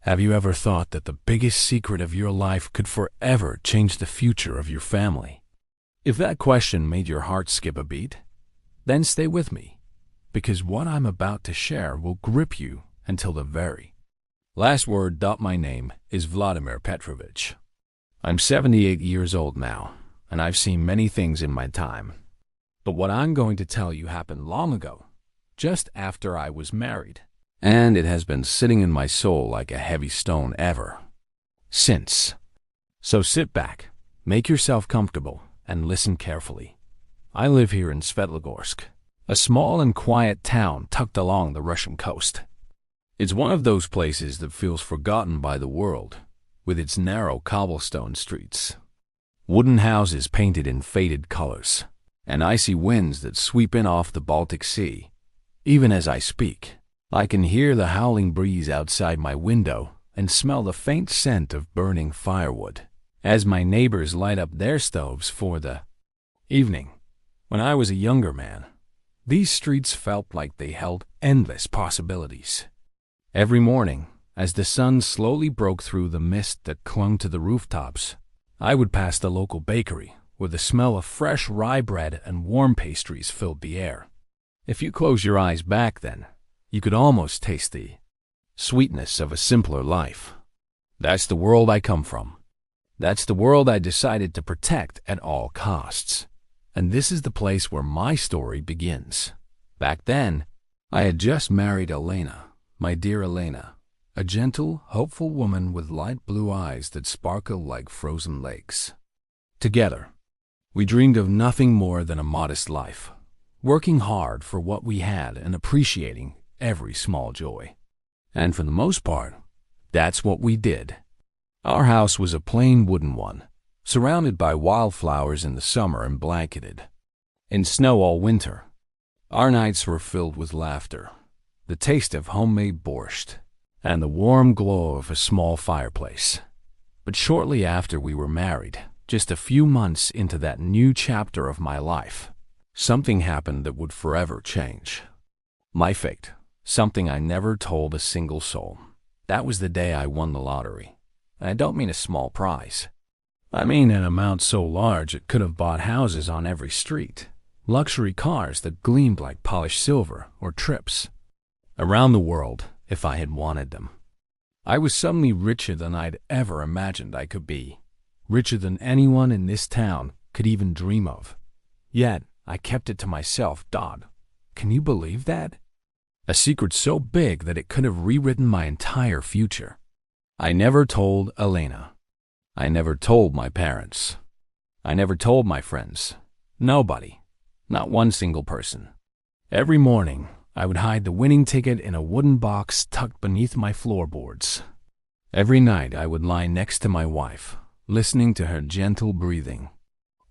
Have you ever thought that the biggest secret of your life could forever change the future of your family? If that question made your heart skip a beat, then stay with me, because what I'm about to share will grip you until the very last word. My name is Vladimir Petrovich. I'm 78 years old now, and I've seen many things in my time. But what I'm going to tell you happened long ago, just after I was married. And it has been sitting in my soul like a heavy stone ever since. So sit back, make yourself comfortable, and listen carefully. I live here in Svetlogorsk, a small and quiet town tucked along the Russian coast. It's one of those places that feels forgotten by the world, with its narrow cobblestone streets, wooden houses painted in faded colors, and icy winds that sweep in off the Baltic Sea. Even as I speak, I can hear the howling breeze outside my window and smell the faint scent of burning firewood as my neighbors light up their stoves for the evening. When I was a younger man, these streets felt like they held endless possibilities. Every morning, as the sun slowly broke through the mist that clung to the rooftops, I would pass the local bakery where the smell of fresh rye bread and warm pastries filled the air. If you close your eyes back then, you could almost taste the sweetness of a simpler life. That's the world I come from. That's the world I decided to protect at all costs. And this is the place where my story begins. Back then, I had just married Elena, my dear Elena, a gentle, hopeful woman with light blue eyes that sparkle like frozen lakes. Together, we dreamed of nothing more than a modest life, working hard for what we had and appreciating every small joy. And for the most part, that's what we did. Our house was a plain wooden one, surrounded by wildflowers in the summer and blanketed in snow all winter. Our nights were filled with laughter, the taste of homemade borscht, and the warm glow of a small fireplace. But shortly after we were married, just a few months into that new chapter of my life, something happened that would forever change my fate. Something I never told a single soul. That was the day I won the lottery. And I don't mean a small prize. I mean an amount so large it could have bought houses on every street, luxury cars that gleamed like polished silver, or trips around the world if I had wanted them. I was suddenly richer than I'd ever imagined I could be, richer than anyone in this town could even dream of. Yet, I kept it to myself. Can you believe that? A secret so big that it could have rewritten my entire future. I never told Elena. I never told my parents. I never told my friends. Nobody. Not one single person. Every morning, I would hide the winning ticket in a wooden box tucked beneath my floorboards. Every night, I would lie next to my wife, listening to her gentle breathing,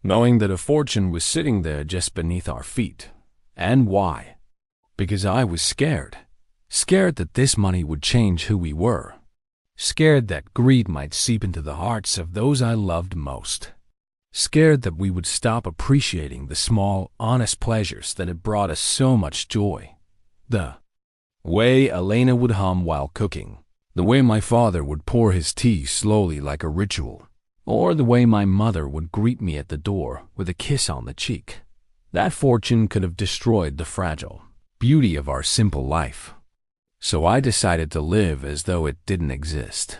knowing that a fortune was sitting there just beneath our feet. And why? Because I was scared. Scared that this money would change who we were. Scared that greed might seep into the hearts of those I loved most. Scared that we would stop appreciating the small, honest pleasures that had brought us so much joy. The way Elena would hum while cooking. The way my father would pour his tea slowly like a ritual. Or the way my mother would greet me at the door with a kiss on the cheek. That fortune could have destroyed the fragile beauty of our simple life. So I decided to live as though it didn't exist.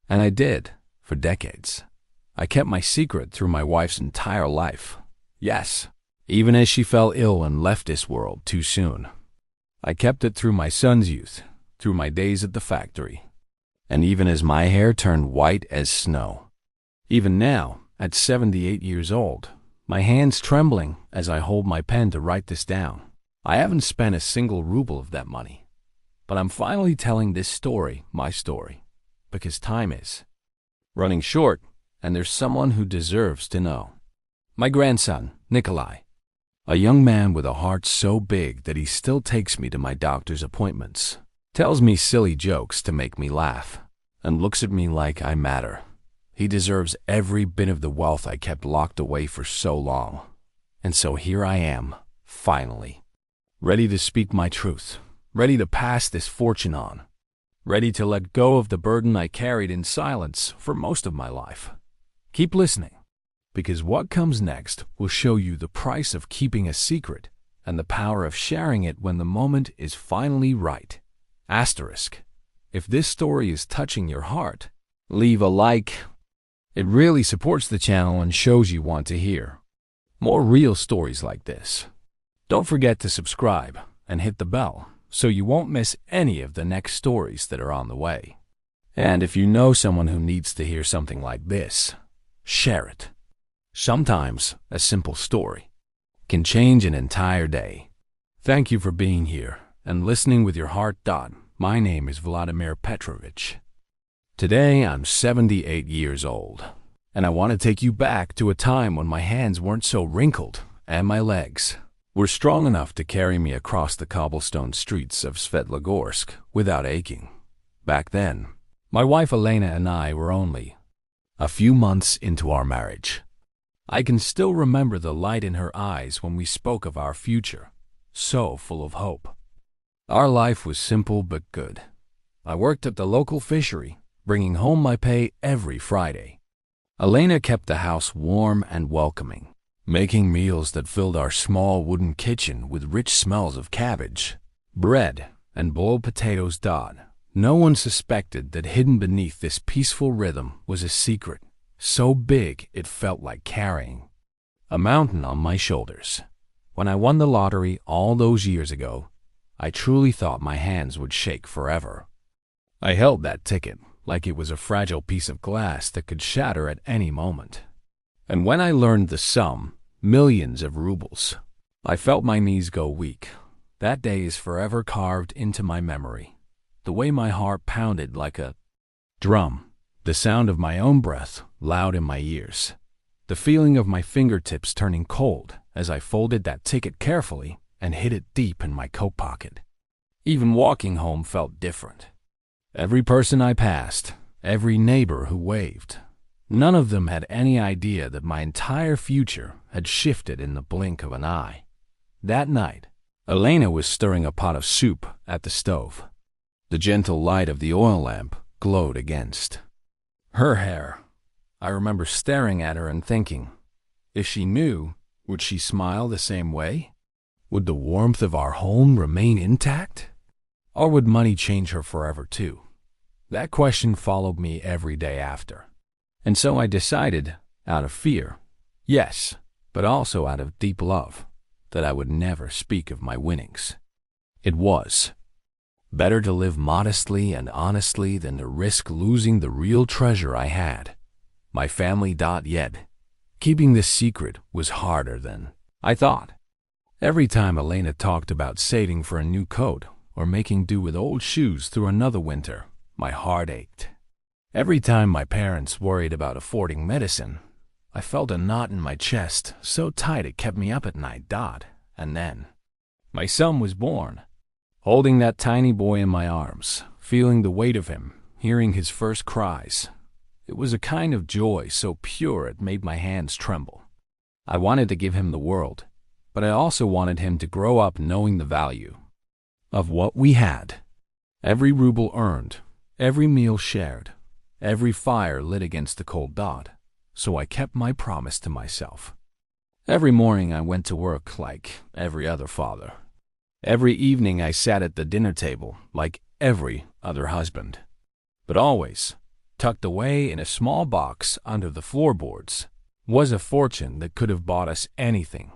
And I did, for decades. I kept my secret through my wife's entire life. Yes, even as she fell ill and left this world too soon. I kept it through my son's youth, through my days at the factory, and even as my hair turned white as snow. Even now, at 78 years old, my hands trembling as I hold my pen to write this down. I haven't spent a single ruble of that money. But I'm finally telling this story, my story, because time is running short, and there's someone who deserves to know. My grandson, Nikolai, a young man with a heart so big that he still takes me to my doctor's appointments, tells me silly jokes to make me laugh, and looks at me like I matter. He deserves every bit of the wealth I kept locked away for so long. And so here I am, finally, ready to speak my truth, ready to pass this fortune on. ready to let go of the burden I carried in silence for most of my life. Keep listening, because what comes next will show you the price of keeping a secret and the power of sharing it when the moment is finally right. Asterisk. If this story is touching your heart, leave a like. It really supports the channel and shows you want to hear more real stories like this. Don't forget to subscribe and hit the bell so you won't miss any of the next stories that are on the way. And if you know someone who needs to hear something like this, share it. Sometimes a simple story can change an entire day. Thank you for being here and listening with your heart. My name is Vladimir Petrovich. Today I'm 78 years old, and I want to take you back to a time when my hands weren't so wrinkled and my legs were strong enough to carry me across the cobblestone streets of Svetlogorsk without aching. Back then, my wife Elena and I were only a few months into our marriage. I can still remember the light in her eyes when we spoke of our future, so full of hope. Our life was simple but good. I worked at the local fishery, bringing home my pay every Friday. Elena kept the house warm and welcoming, making meals that filled our small wooden kitchen with rich smells of cabbage, bread, and boiled potatoes. No one suspected that hidden beneath this peaceful rhythm was a secret so big it felt like carrying a mountain on my shoulders. When I won the lottery all those years ago, I truly thought my hands would shake forever. I held that ticket like it was a fragile piece of glass that could shatter at any moment. And when I learned the sum, millions of rubles, I felt my knees go weak. That day is forever carved into my memory. The way my heart pounded like a drum, the sound of my own breath loud in my ears, the feeling of my fingertips turning cold as I folded that ticket carefully and hid it deep in my coat pocket. Even walking home felt different. Every person I passed, every neighbor who waved, none of them had any idea that my entire future had shifted in the blink of an eye. That night, Elena was stirring a pot of soup at the stove. The gentle light of the oil lamp glowed against her hair. I remember staring at her and thinking, if she knew, would she smile the same way? Would the warmth of our home remain intact? Or would money change her forever too? That question followed me every day after. And so I decided, out of fear, yes, but also out of deep love, that I would never speak of my winnings. It was better to live modestly and honestly than to risk losing the real treasure I had, my family. Yet, keeping this secret was harder than I thought. Every time Elena talked about saving for a new coat or making do with old shoes through another winter, my heart ached. Every time my parents worried about affording medicine, I felt a knot in my chest so tight it kept me up at night. And then my son was born. Holding that tiny boy in my arms, feeling the weight of him, hearing his first cries, it was a kind of joy so pure it made my hands tremble. I wanted to give him the world, but I also wanted him to grow up knowing the value of what we had. Every ruble earned, every meal shared, every fire lit against the cold. So I kept my promise to myself. Every morning I went to work like every other father. Every evening I sat at the dinner table like every other husband. But always, tucked away in a small box under the floorboards, was a fortune that could have bought us anything,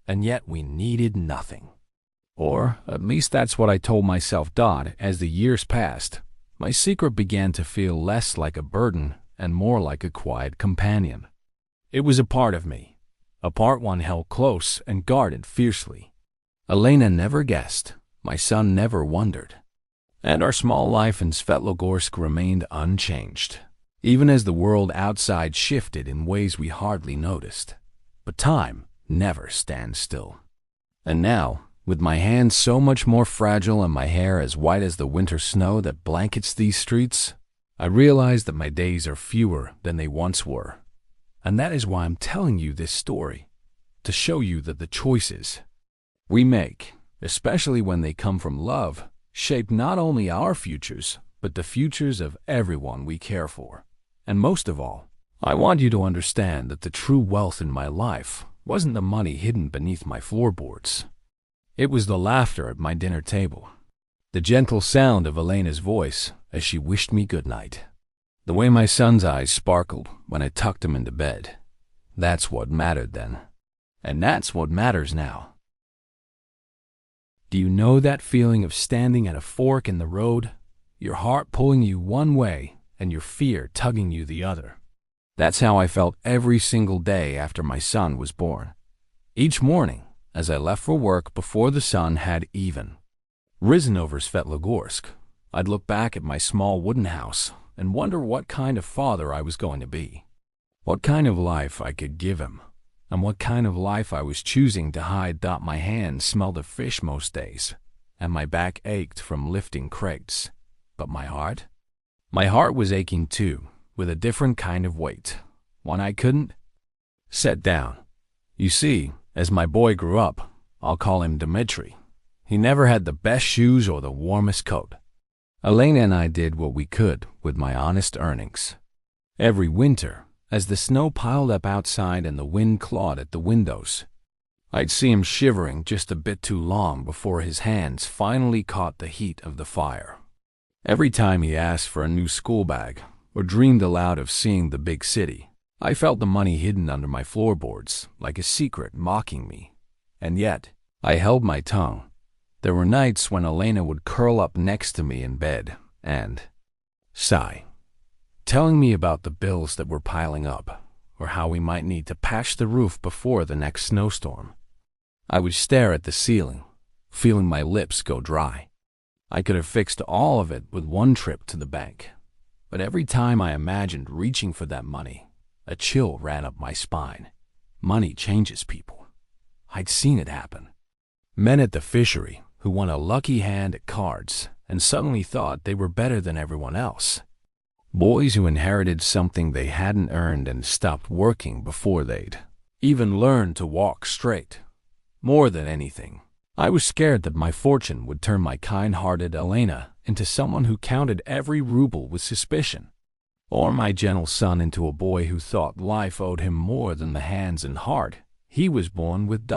and yet we needed nothing. Or at least that's what I told myself. As the years passed, my secret began to feel less like a burden and more like a quiet companion. It was a part of me, a part one held close and guarded fiercely. Elena never guessed, my son never wondered, and our small life in Svetlogorsk remained unchanged, even as the world outside shifted in ways we hardly noticed. But time never stands still. And now, with my hands so much more fragile and my hair as white as the winter snow that blankets these streets, I realize that my days are fewer than they once were. And that is why I'm telling you this story, to show you that the choices we make, especially when they come from love, shape not only our futures, but the futures of everyone we care for. And most of all, I want you to understand that the true wealth in my life wasn't the money hidden beneath my floorboards. It was the laughter at my dinner table, the gentle sound of Elena's voice as she wished me good night, the way my son's eyes sparkled when I tucked him into bed. That's what mattered then, and that's what matters now. Do you know that feeling of standing at a fork in the road, your heart pulling you one way and your fear tugging you the other? That's how I felt every single day after my son was born. Each morning, as I left for work before the sun had even risen over Svetlogorsk, I'd look back at my small wooden house and wonder what kind of father I was going to be, what kind of life I could give him, and what kind of life I was choosing to hide. My hands smelled of fish most days, and my back ached from lifting crates. But my heart was aching too, with a different kind of weight, one I couldn't set down. You see, as my boy grew up, I'll call him Dmitri, he never had the best shoes or the warmest coat. Elena and I did what we could with my honest earnings. Every winter, as the snow piled up outside and the wind clawed at the windows, I'd see him shivering just a bit too long before his hands finally caught the heat of the fire. Every time he asked for a new school bag or dreamed aloud of seeing the big city, I felt the money hidden under my floorboards like a secret mocking me. And yet, I held my tongue. There were nights when Elena would curl up next to me in bed and sigh, telling me about the bills that were piling up, or how we might need to patch the roof before the next snowstorm. I would stare at the ceiling, feeling my lips go dry. I could have fixed all of it with one trip to the bank, but every time I imagined reaching for that money, a chill ran up my spine. Money changes people. I'd seen it happen. Men at the fishery who won a lucky hand at cards and suddenly thought they were better than everyone else. Boys who inherited something they hadn't earned and stopped working before they'd even learned to walk straight. More than anything, I was scared that my fortune would turn my kind-hearted Elena into someone who counted every ruble with suspicion, or my gentle son into a boy who thought life owed him more than the hands and heart he was born with.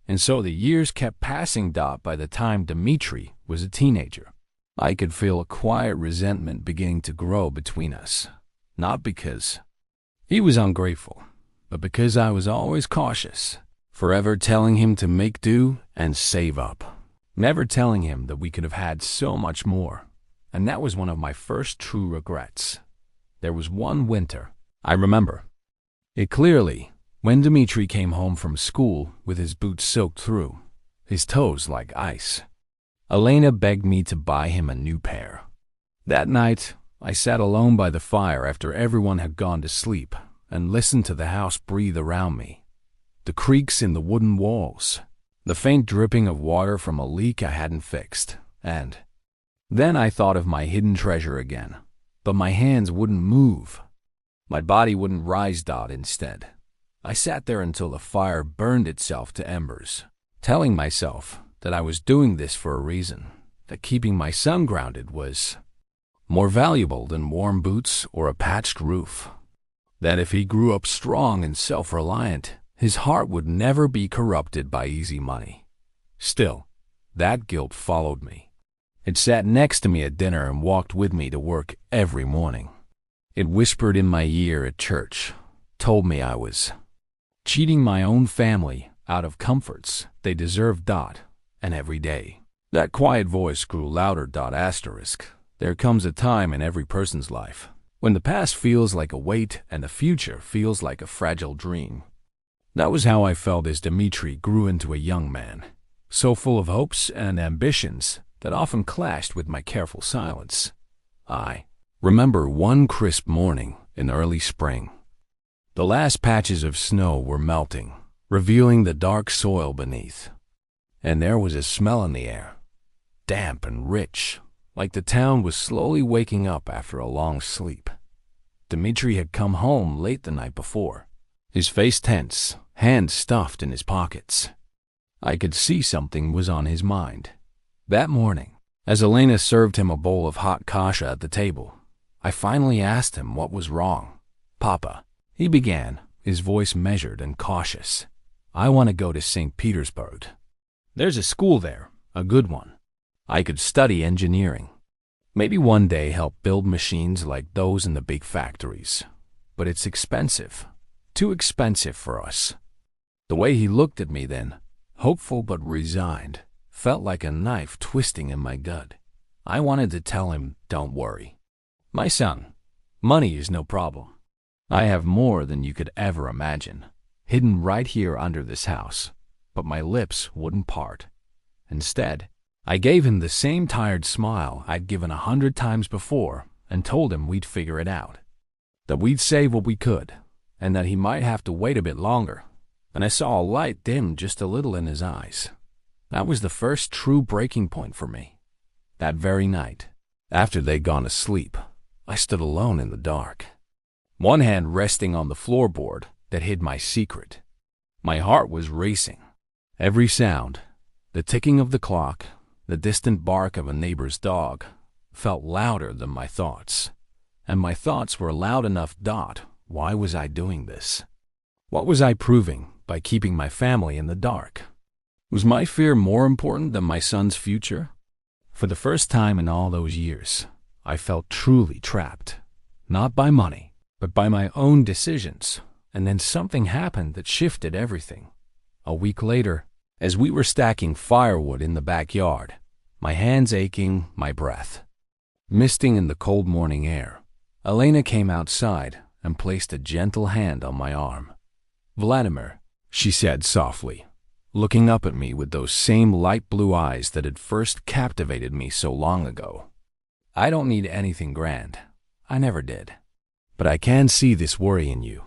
And so the years kept passing. By the time Dmitri was a teenager, I could feel a quiet resentment beginning to grow between us, not because he was ungrateful, but because I was always cautious, forever telling him to make do and save up, never telling him that we could have had so much more. And that was one of my first true regrets. There was one winter, I remember it clearly, when Dmitri came home from school with his boots soaked through, his toes like ice. Elena begged me to buy him a new pair. That night, I sat alone by the fire after everyone had gone to sleep and listened to the house breathe around me. The creaks in the wooden walls, the faint dripping of water from a leak I hadn't fixed, and then I thought of my hidden treasure again. But my hands wouldn't move. My body wouldn't rise. Instead, I sat there until the fire burned itself to embers, telling myself that I was doing this for a reason, that keeping my son grounded was more valuable than warm boots or a patched roof, that if he grew up strong and self-reliant, his heart would never be corrupted by easy money. Still, that guilt followed me. It sat next to me at dinner and walked with me to work every morning. It whispered in my ear at church, told me I was cheating my own family out of comforts they deserved. And every day, that quiet voice grew louder. There comes a time in every person's life when the past feels like a weight and the future feels like a fragile dream. That was how I felt as Dmitri grew into a young man, so full of hopes and ambitions that often clashed with my careful silence. I remember one crisp morning in early spring. The last patches of snow were melting, revealing the dark soil beneath. And there was a smell in the air, damp and rich, like the town was slowly waking up after a long sleep. Dmitri had come home late the night before, his face tense, hands stuffed in his pockets. I could see something was on his mind. That morning, As Elena served him a bowl of hot kasha at the table, I finally asked him what was wrong. "Papa," he began, his voice measured and cautious, "I want to go to St. Petersburg. There's a school there, a good one. I could study engineering. Maybe one day help build machines like those in the big factories. But it's expensive. Too expensive for us." The way he looked at me then, hopeful but resigned, felt like a knife twisting in my gut. I wanted to tell him, "Don't worry. My son, money is no problem. I have more than you could ever imagine, hidden right here under this house." But my lips wouldn't part. Instead, I gave him the same tired smile I'd given 100 times before and told him we'd figure it out, that we'd save what we could, and that he might have to wait a bit longer. And I saw a light dim just a little in his eyes. That was the first true breaking point for me. That very night, after they'd gone to sleep, I stood alone in the dark, one hand resting on the floorboard that hid my secret. My heart was racing. Every sound, the ticking of the clock, the distant bark of a neighbor's dog, felt louder than my thoughts. And my thoughts were loud enough. Why was I doing this? What was I proving by keeping my family in the dark? Was my fear more important than my son's future? For the first time in all those years, I felt truly trapped. Not by money, but by my own decisions. And then something happened that shifted everything. A week later, as we were stacking firewood in the backyard, my hands aching, my breath misting in the cold morning air, Elena came outside and placed a gentle hand on my arm. "Vladimir," she said softly, looking up at me with those same light blue eyes that had first captivated me so long ago. "I don't need anything grand. I never did. But I can see this worry in you.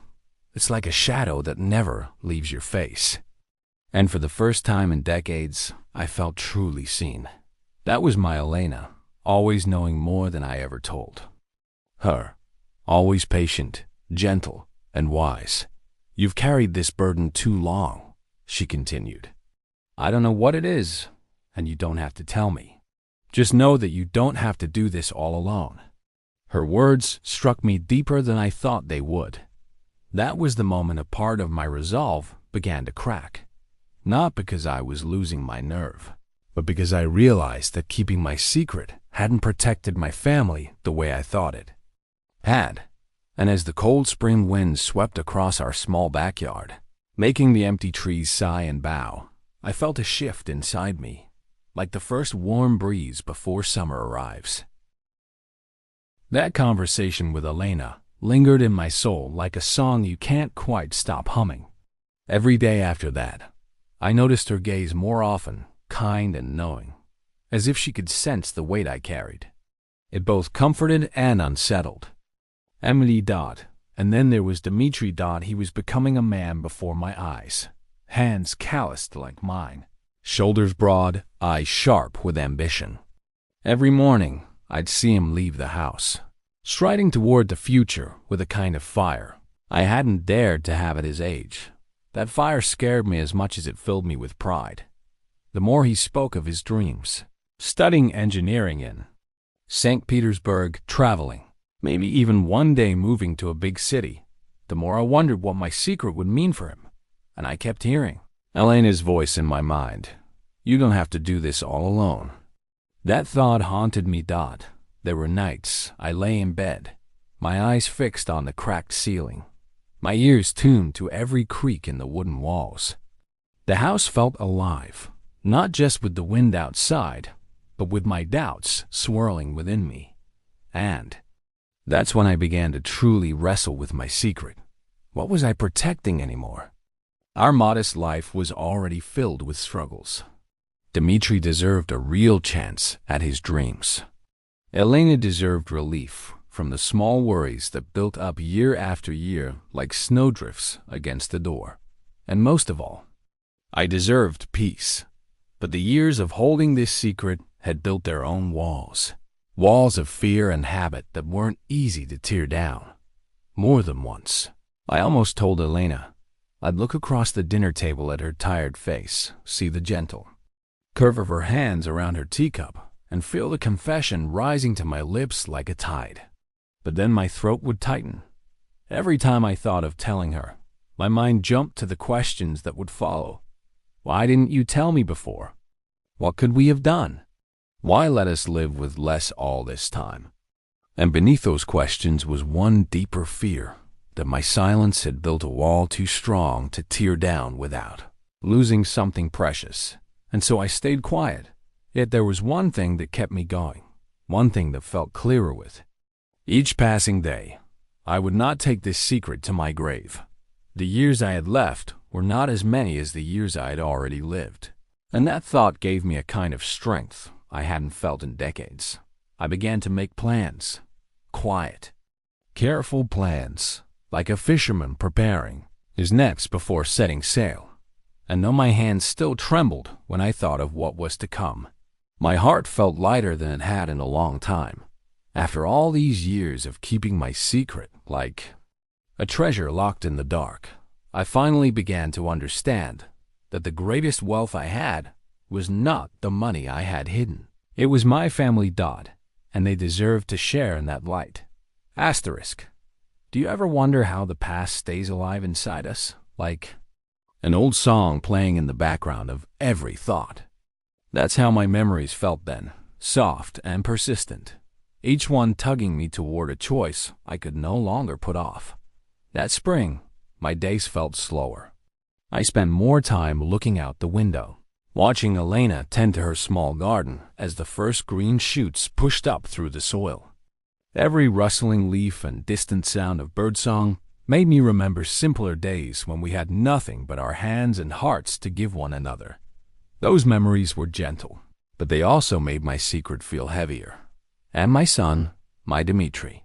It's like a shadow that never leaves your face." And for the first time in decades, I felt truly seen. That was my Elena, always knowing more than I ever told. Her, always patient, gentle, and wise. "You've carried this burden too long," she continued. "I don't know what it is, and you don't have to tell me. Just know that you don't have to do this all alone." Her words struck me deeper than I thought they would. That was the moment a part of my resolve began to crack. Not because I was losing my nerve, but because I realized that keeping my secret hadn't protected my family the way I thought it had. And as the cold spring wind swept across our small backyard, making the empty trees sigh and bow, I felt a shift inside me, like the first warm breeze before summer arrives. That conversation with Elena lingered in my soul like a song you can't quite stop humming. Every day after that, I noticed her gaze more often, kind and knowing, as if she could sense the weight I carried. It both comforted and unsettled. Emily. And then there was Dmitri. He was becoming a man before my eyes, hands calloused like mine, shoulders broad, eyes sharp with ambition. Every morning, I'd see him leave the house, striding toward the future with a kind of fire I hadn't dared to have at his age. That fire scared me as much as it filled me with pride. The more he spoke of his dreams, studying engineering in St. Petersburg, traveling, maybe even one day moving to a big city, the more I wondered what my secret would mean for him. And I kept hearing Elena's voice in my mind. "You don't have to do this all alone." That thought haunted me. There were nights I lay in bed, my eyes fixed on the cracked ceiling, my ears tuned to every creak in the wooden walls. The house felt alive, not just with the wind outside, but with my doubts swirling within me. And that's when I began to truly wrestle with my secret. What was I protecting anymore? Our modest life was already filled with struggles. Dmitri deserved a real chance at his dreams. Elena deserved relief from the small worries that built up year after year like snowdrifts against the door. And most of all, I deserved peace. But the years of holding this secret had built their own walls. Walls of fear and habit that weren't easy to tear down. More than once, I almost told Elena. I'd look across the dinner table at her tired face, see the gentle curve of her hands around her teacup, and feel the confession rising to my lips like a tide. But then my throat would tighten. Every time I thought of telling her, my mind jumped to the questions that would follow. Why didn't you tell me before? What could we have done? Why let us live with less all this time? And beneath those questions was one deeper fear, that my silence had built a wall too strong to tear down without losing something precious. And so I stayed quiet. Yet there was one thing that kept me going, one thing that felt clearer with each passing day. I would not take this secret to my grave. The years I had left were not as many as the years I had already lived. And that thought gave me a kind of strength I hadn't felt in decades. I began to make plans. Quiet, careful plans, like a fisherman preparing his nets before setting sail. And though my hands still trembled when I thought of what was to come, my heart felt lighter than it had in a long time. After all these years of keeping my secret like a treasure locked in the dark, I finally began to understand that the greatest wealth I had was not the money I had hidden. It was my family dot, and they deserved to share in that light. Asterisk. Do you ever wonder how the past stays alive inside us, like an old song playing in the background of every thought? That's how my memories felt then, soft and persistent, each one tugging me toward a choice I could no longer put off. That spring, my days felt slower. I spent more time looking out the window, watching Elena tend to her small garden as the first green shoots pushed up through the soil. Every rustling leaf and distant sound of birdsong made me remember simpler days when we had nothing but our hands and hearts to give one another. Those memories were gentle, but they also made my secret feel heavier. And my son, my Dmitri,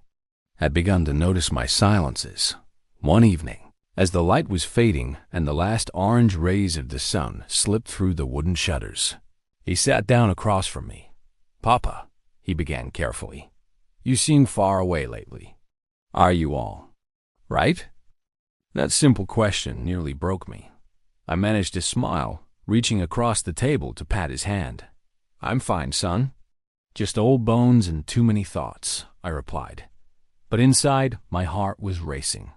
had begun to notice my silences. One evening, as the light was fading and the last orange rays of the sun slipped through the wooden shutters, he sat down across from me. "Papa," he began carefully, "you seem far away lately. Are you all right?" That simple question nearly broke me. I managed to smile, reaching across the table to pat his hand. "I'm fine, son. Just old bones and too many thoughts," I replied. But inside, my heart was racing.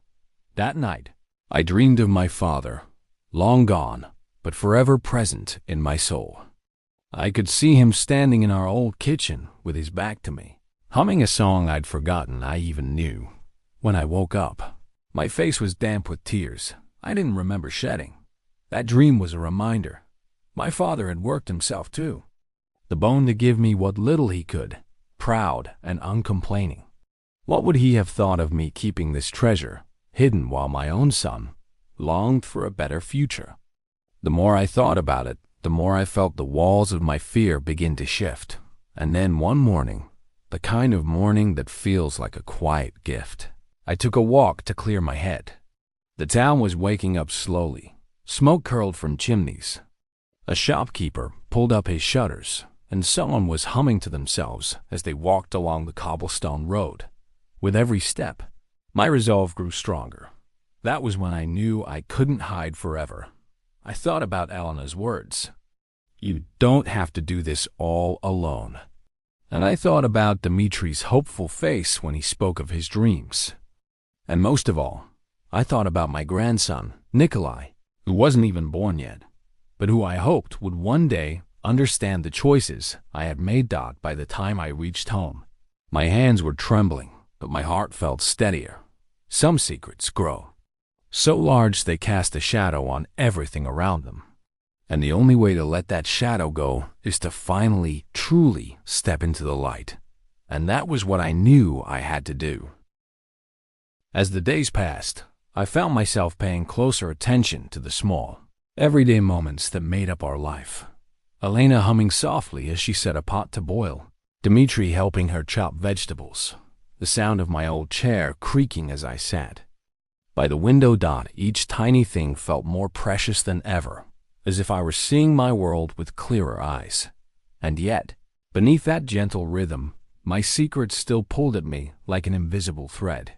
That night, I dreamed of my father, long gone, but forever present in my soul. I could see him standing in our old kitchen with his back to me, humming a song I'd forgotten I even knew. When I woke up, my face was damp with tears I didn't remember shedding. That dream was a reminder. My father had worked himself too. The bone to give me what little he could, proud and uncomplaining. What would he have thought of me keeping this treasure hidden while my own son longed for a better future? The more I thought about it, the more I felt the walls of my fear begin to shift. And then one morning, the kind of morning that feels like a quiet gift, I took a walk to clear my head. The town was waking up slowly. Smoke curled from chimneys. A shopkeeper pulled up his shutters, and someone was humming to themselves as they walked along the cobblestone road. With every step, my resolve grew stronger. That was when I knew I couldn't hide forever. I thought about Elena's words. "You don't have to do this all alone." And I thought about Dimitri's hopeful face when he spoke of his dreams. And most of all, I thought about my grandson, Nikolai, who wasn't even born yet, but who I hoped would one day understand the choices I had made by the time I reached home. My hands were trembling, but my heart felt steadier. Some secrets grow so large they cast a shadow on everything around them. And the only way to let that shadow go is to finally, truly step into the light. And that was what I knew I had to do. As the days passed, I found myself paying closer attention to the small, everyday moments that made up our life. Elena humming softly as she set a pot to boil, Dmitri helping her chop vegetables, the sound of my old chair creaking as I sat. By the window each tiny thing felt more precious than ever, as if I were seeing my world with clearer eyes. And yet, beneath that gentle rhythm, my secret still pulled at me like an invisible thread.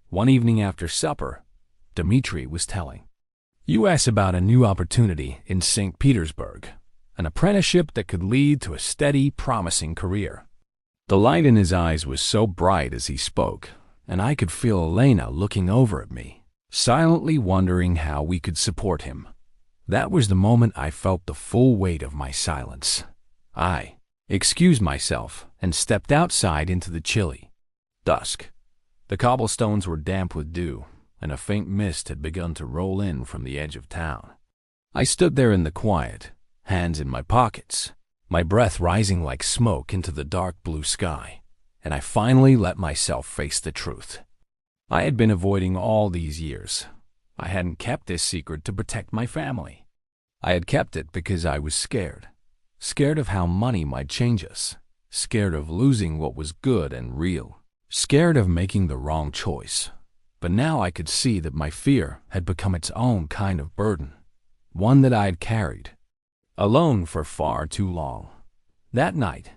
One evening after supper, Dmitri was telling. "You asked about a new opportunity in St. Petersburg. an apprenticeship that could lead to a steady, promising career. The light in his eyes was so bright as he spoke, and I could feel Elena looking over at me, silently wondering how we could support him. That was the moment I felt the full weight of my silence. I excused myself and stepped outside into the chilly dusk. The cobblestones were damp with dew, and a faint mist had begun to roll in from the edge of town. I stood there in the quiet, hands in my pockets, my breath rising like smoke into the dark blue sky, and I finally let myself face the truth. I had been avoiding all these years. I hadn't kept this secret to protect my family. I had kept it because I was scared. Scared of how money might change us. Scared of losing what was good and real. Scared of making the wrong choice. But now I could see that my fear had become its own kind of burden. One that I had carried alone for far too long. That night,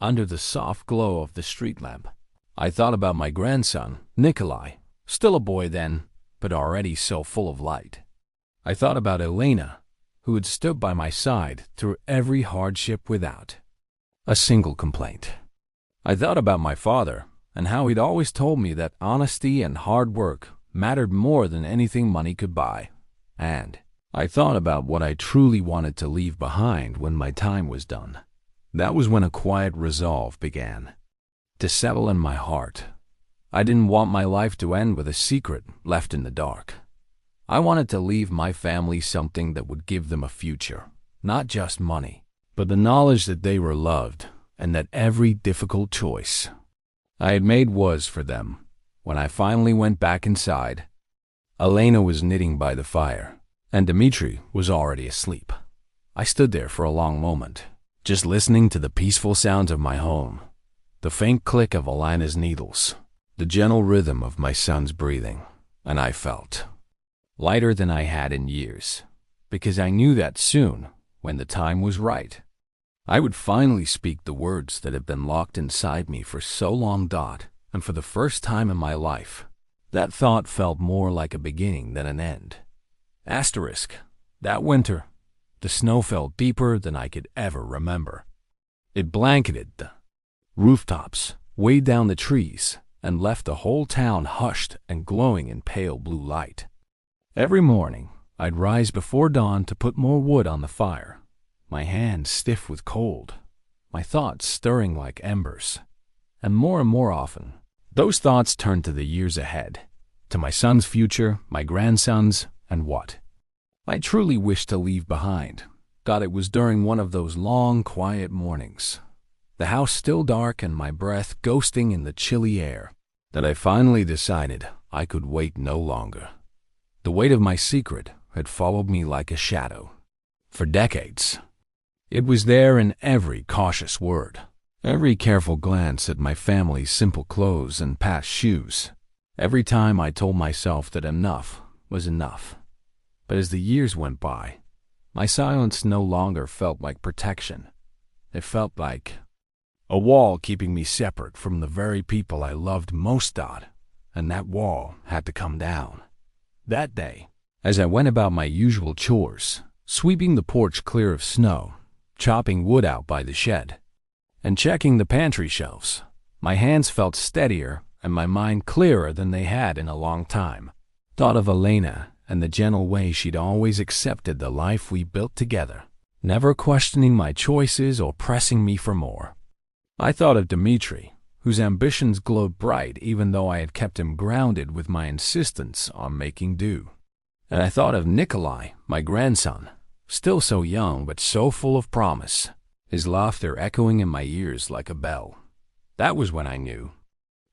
under the soft glow of the street lamp, I thought about my grandson, Nikolai, still a boy then, but already so full of light. I thought about Elena, who had stood by my side through every hardship without a single complaint. I thought about my father and how he'd always told me that honesty and hard work mattered more than anything money could buy. And I thought about what I truly wanted to leave behind when my time was done. That was when a quiet resolve began to settle in my heart. I didn't want my life to end with a secret left in the dark. I wanted to leave my family something that would give them a future, not just money, but the knowledge that they were loved and that every difficult choice I had made was for them. When I finally went back inside, Elena was knitting by the fire, and Dmitri was already asleep. I stood there for a long moment, just listening to the peaceful sounds of my home, the faint click of Elena's needles, the gentle rhythm of my son's breathing, and I felt lighter than I had in years, because I knew that soon, when the time was right, I would finally speak the words that had been locked inside me for so long. And for the first time in my life, that thought felt more like a beginning than an end. Asterisk. That winter, the snow fell deeper than I could ever remember. It blanketed the rooftops, weighed down the trees, and left the whole town hushed and glowing in pale blue light. Every morning, I'd rise before dawn to put more wood on the fire, my hands stiff with cold, my thoughts stirring like embers. And more often, those thoughts turned to the years ahead, to my son's future, my grandson's, and what I truly wished to leave behind. It was during one of those long, quiet mornings, the house still dark and my breath ghosting in the chilly air, that I finally decided I could wait no longer. The weight of my secret had followed me like a shadow for decades. It was there in every cautious word, every careful glance at my family's simple clothes and past shoes, every time I told myself that enough was enough. But as the years went by, my silence no longer felt like protection. It felt like a wall keeping me separate from the very people I loved most. And that wall had to come down. That day, as I went about my usual chores, sweeping the porch clear of snow, chopping wood out by the shed, and checking the pantry shelves, my hands felt steadier and my mind clearer than they had in a long time. Thought of Elena and the gentle way she'd always accepted the life we built together, never questioning my choices or pressing me for more. I thought of Dmitri, whose ambitions glowed bright even though I had kept him grounded with my insistence on making do. And I thought of Nikolai, my grandson, still so young but so full of promise, his laughter echoing in my ears like a bell. That was when I knew,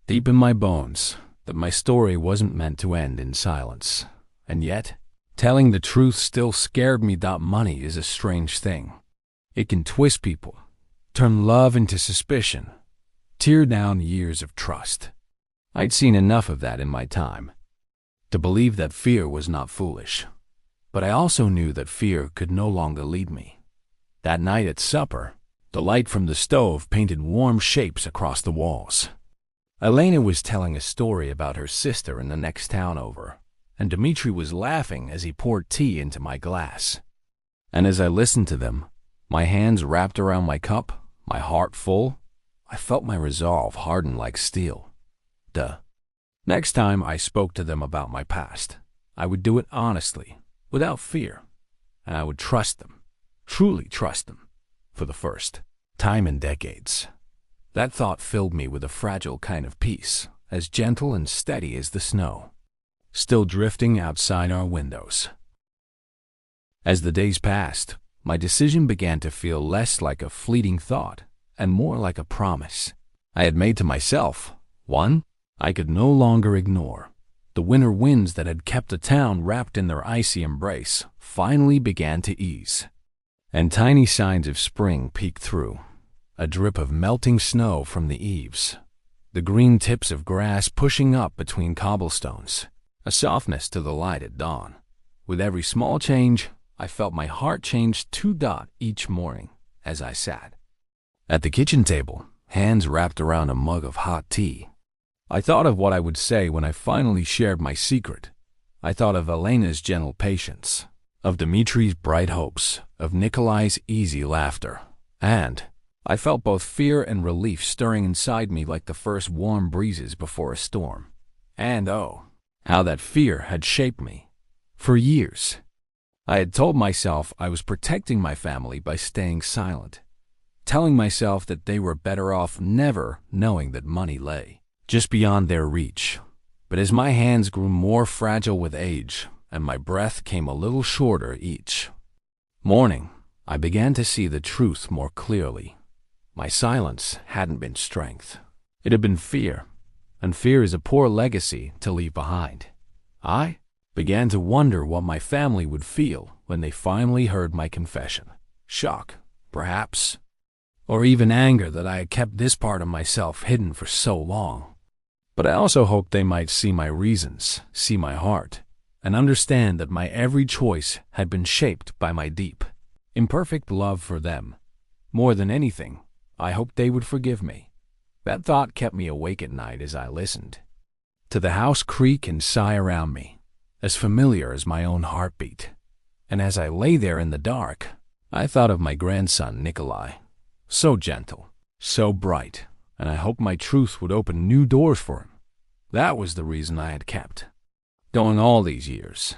deep in my bones, that my story wasn't meant to end in silence. And yet, telling the truth still scared me. Money is a strange thing. It can twist people, turn love into suspicion, tear down years of trust. I'd seen enough of that in my time to believe that fear was not foolish. But I also knew that fear could no longer lead me. That night at supper, the light from the stove painted warm shapes across the walls. Elena was telling a story about her sister in the next town over, and Dmitri was laughing as he poured tea into my glass. And as I listened to them, My hands wrapped around my cup, my heart full. I felt my resolve harden like steel. Next time I spoke to them about my past, I would do it honestly, without fear, and I would trust them, truly trust them, for the first time in decades. That thought filled me with a fragile kind of peace, as gentle and steady as the snow, still drifting outside our windows. As the days passed, my decision began to feel less like a fleeting thought and more like a promise I had made to myself, one I could no longer ignore. The winter winds that had kept the town wrapped in their icy embrace finally began to ease, and tiny signs of spring peeked through. A drip of melting snow from the eaves, the green tips of grass pushing up between cobblestones, a softness to the light at dawn. With every small change, I felt my heart change 2 each morning as I sat at the kitchen table, hands wrapped around a mug of hot tea. I thought of what I would say when I finally shared my secret. I thought of Elena's gentle patience, of Dimitri's bright hopes, of Nikolai's easy laughter, and I felt both fear and relief stirring inside me like the first warm breezes before a storm. And oh, how that fear had shaped me. For years, I had told myself I was protecting my family by staying silent, telling myself that they were better off never knowing that money lay just beyond their reach. But as my hands grew more fragile with age and my breath came a little shorter each morning, I began to see the truth more clearly. My silence hadn't been strength. It had been fear, and fear is a poor legacy to leave behind. I began to wonder what my family would feel when they finally heard my confession. Shock, perhaps, or even anger that I had kept this part of myself hidden for so long. But I also hoped they might see my reasons, see my heart, and understand that my every choice had been shaped by my deep, imperfect love for them. More than anything, I hoped they would forgive me. That thought kept me awake at night as I listened to the house creak and sigh around me, as familiar as my own heartbeat. And as I lay there in the dark, I thought of my grandson Nikolai. So gentle, so bright, and I hoped my truth would open new doors for him. That was the reason I had kept going all these years.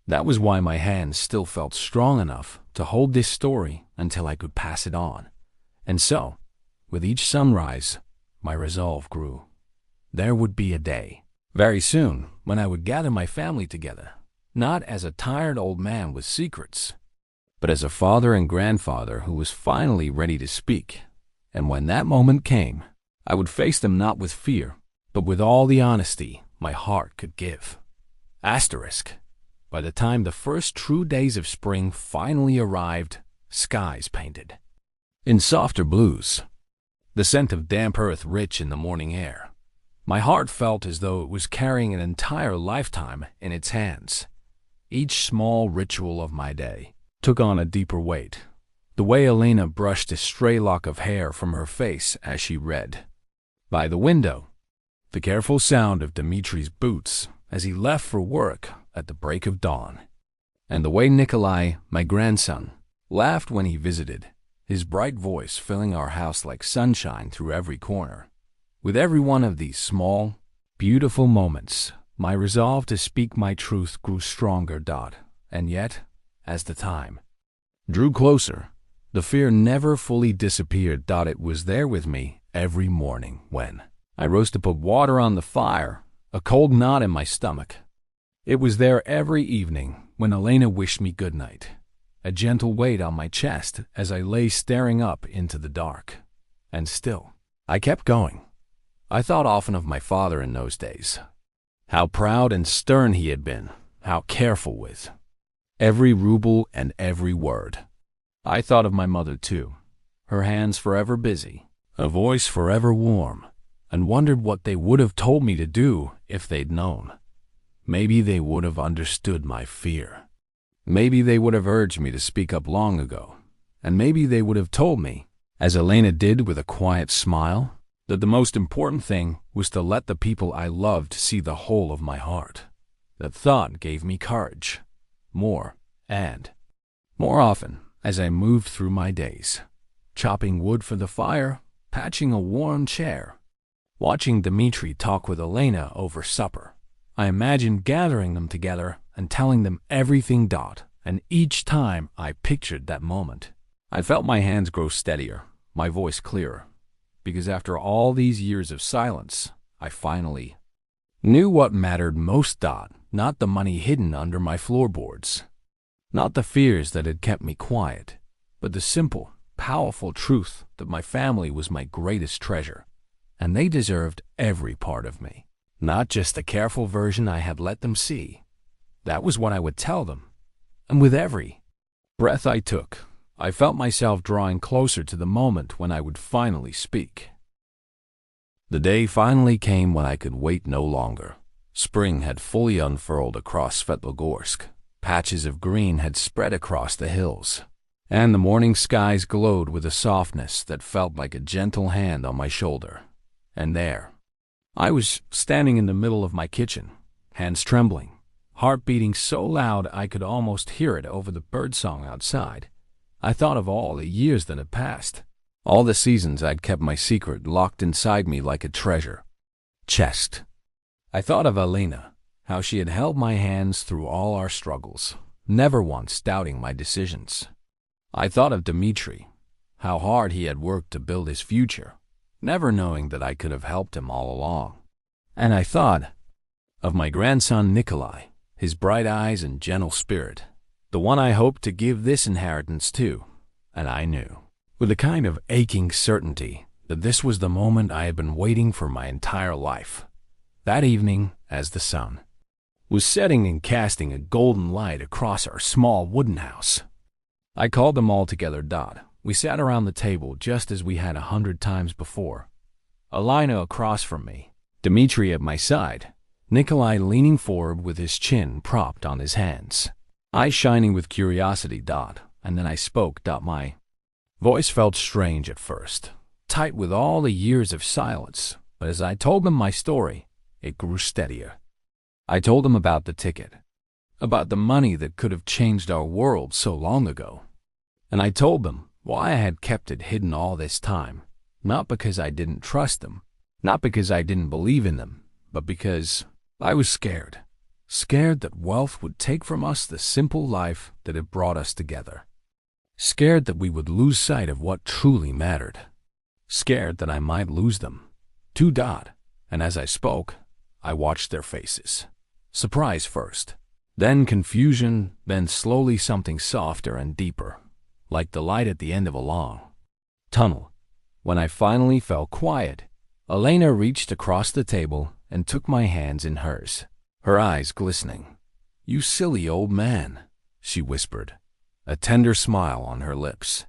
That was why my hands still felt strong enough to hold this story until I could pass it on. And so, with each sunrise, my resolve grew. There would be a day, very soon, when I would gather my family together, not as a tired old man with secrets, but as a father and grandfather who was finally ready to speak. And when that moment came, I would face them not with fear, but with all the honesty my heart could give. Asterisk. By the time the first true days of spring finally arrived, skies painted in softer blues, the scent of damp earth rich in the morning air. My heart felt as though it was carrying an entire lifetime in its hands. Each small ritual of my day took on a deeper weight. The way Elena brushed a stray lock of hair from her face as she read. By the window, the careful sound of Dimitri's boots as he left for work at the break of dawn. And the way Nikolai, my grandson, laughed when he visited, his bright voice filling our house like sunshine through every corner. With every one of these small, beautiful moments, my resolve to speak my truth grew stronger. And yet, as the time drew closer, the fear never fully disappeared. It was there with me every morning when I rose to put water on the fire, a cold knot in my stomach. It was there every evening when Elena wished me good night, a gentle weight on my chest as I lay staring up into the dark. And still, I kept going. I thought often of my father in those days. How proud and stern he had been, how careful with every ruble and every word. I thought of my mother too, her hands forever busy, a voice forever warm, and wondered what they would have told me to do if they'd known. Maybe they would have understood my fear. Maybe they would have urged me to speak up long ago, and maybe they would have told me, as Elena did with a quiet smile, that the most important thing was to let the people I loved see the whole of my heart. That thought gave me courage. More often, as I moved through my days, chopping wood for the fire, patching a worn chair, watching Dmitri talk with Elena over supper. I imagined gathering them together and telling them everything. And each time I pictured that moment, I felt my hands grow steadier, my voice clearer, because after all these years of silence, I finally knew what mattered most. Not the money hidden under my floorboards, not the fears that had kept me quiet, but the simple, powerful truth that my family was my greatest treasure, and they deserved every part of me, not just the careful version I had let them see. That was what I would tell them. And with every breath I took, I felt myself drawing closer to the moment when I would finally speak. The day finally came when I could wait no longer. Spring had fully unfurled across Svetlogorsk. Patches of green had spread across the hills, and the morning skies glowed with a softness that felt like a gentle hand on my shoulder. And there, I was standing in the middle of my kitchen, hands trembling, heart beating so loud I could almost hear it over the birdsong outside. I thought of all the years that had passed, all the seasons I'd kept my secret locked inside me like a treasure chest. I thought of Elena, how she had held my hands through all our struggles, never once doubting my decisions. I thought of Dmitri, how hard he had worked to build his future, never knowing that I could have helped him all along. And I thought of my grandson Nikolai, his bright eyes and gentle spirit, the one I hoped to give this inheritance to. And I knew, with a kind of aching certainty, that this was the moment I had been waiting for my entire life. That evening, as the sun was setting and casting a golden light across our small wooden house, I called them all together. We sat around the table just as we had 100 times before. Elena across from me, Dmitri at my side, Nikolai leaning forward with his chin propped on his hands, eyes shining with curiosity. And then I spoke. My voice felt strange at first, tight with all the years of silence, but as I told them my story, it grew steadier. I told them about the ticket, about the money that could have changed our world so long ago. And I told them why I had kept it hidden all this time, not because I didn't trust them, not because I didn't believe in them, but because I was scared. Scared that wealth would take from us the simple life that had brought us together. Scared that we would lose sight of what truly mattered. Scared that I might lose them, too. And as I spoke, I watched their faces. Surprise first, then confusion, then slowly something softer and deeper, like the light at the end of a long tunnel. When I finally fell quiet, Elena reached across the table and took my hands in hers, her eyes glistening. "You silly old man," she whispered, a tender smile on her lips.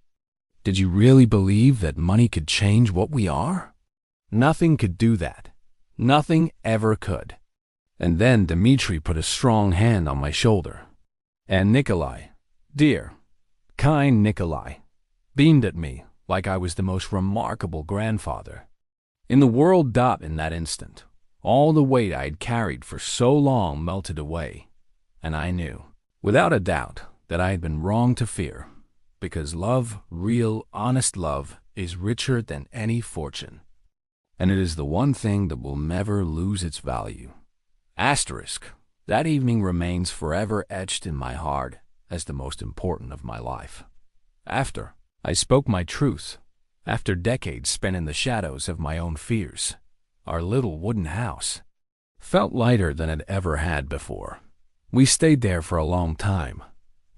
"Did you really believe that money could change what we are? Nothing could do that. Nothing ever could." And then Dmitri put a strong hand on my shoulder. And Nikolai, dear, kind Nikolai, beamed at me like I was the most remarkable grandfather in the world. In that instant, all the weight I had carried for so long melted away, and I knew, without a doubt, that I had been wrong to fear, because love, real, honest love, is richer than any fortune, and it is the one thing that will never lose its value. Asterisk, that evening remains forever etched in my heart as the most important of my life. After I spoke my truth, after decades spent in the shadows of my own fears, our little wooden house felt lighter than it ever had before. We stayed there for a long time,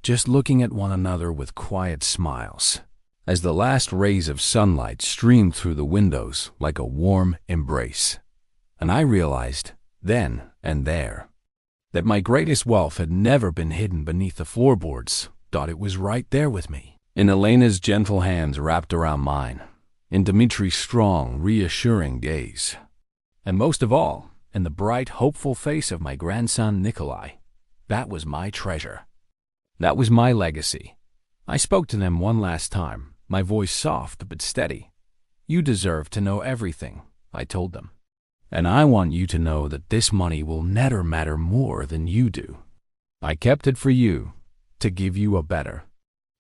just looking at one another with quiet smiles, as the last rays of sunlight streamed through the windows like a warm embrace. And I realized, then and there, that my greatest wealth had never been hidden beneath the floorboards. It was right there with me, in Elena's gentle hands wrapped around mine, in Dmitri's strong, reassuring gaze, and most of all, in the bright, hopeful face of my grandson Nikolai. That was my treasure. That was my legacy. I spoke to them one last time, my voice soft but steady. "You deserve to know everything," I told them. "And I want you to know that this money will never matter more than you do. I kept it for you, to give you a better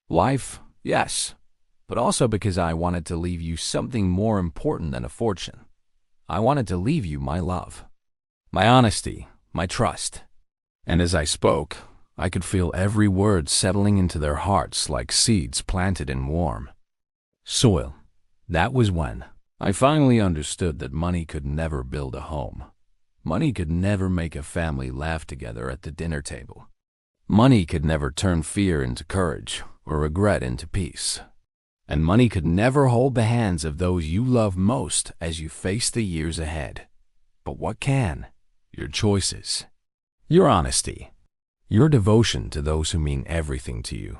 life, Yes, but also because I wanted to leave you something more important than a fortune. I wanted to leave you my love, my honesty, my trust. And as I spoke, I could feel every word settling into their hearts like seeds planted in warm soil. That was when I finally understood that money could never build a home. Money could never make a family laugh together at the dinner table. Money could never turn fear into courage or regret into peace. And money could never hold the hands of those you love most as you face the years ahead. But what can? Your choices, your honesty, your devotion to those who mean everything to you.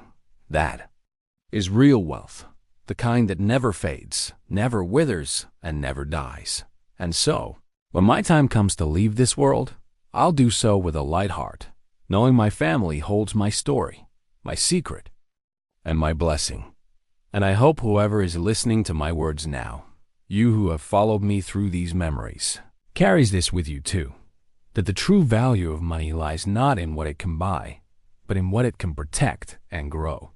That is real wealth, the kind that never fades, never withers, and never dies. And so, when my time comes to leave this world, I'll do so with a light heart, knowing my family holds my story, my secret, and my blessing. And I hope whoever is listening to my words now, you who have followed me through these memories, carries this with you too, that the true value of money lies not in what it can buy, but in what it can protect and grow.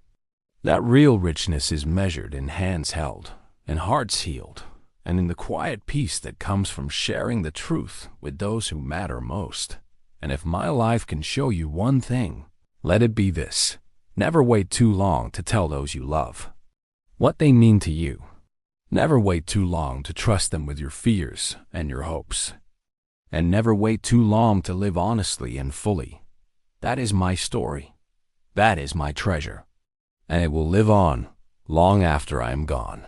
That real richness is measured in hands held, in hearts healed, and in the quiet peace that comes from sharing the truth with those who matter most. And if my life can show you one thing, let it be this: never wait too long to tell those you love what they mean to you. Never wait too long to trust them with your fears and your hopes. And never wait too long to live honestly and fully. That is my story. That is my treasure. And it will live on long after I am gone.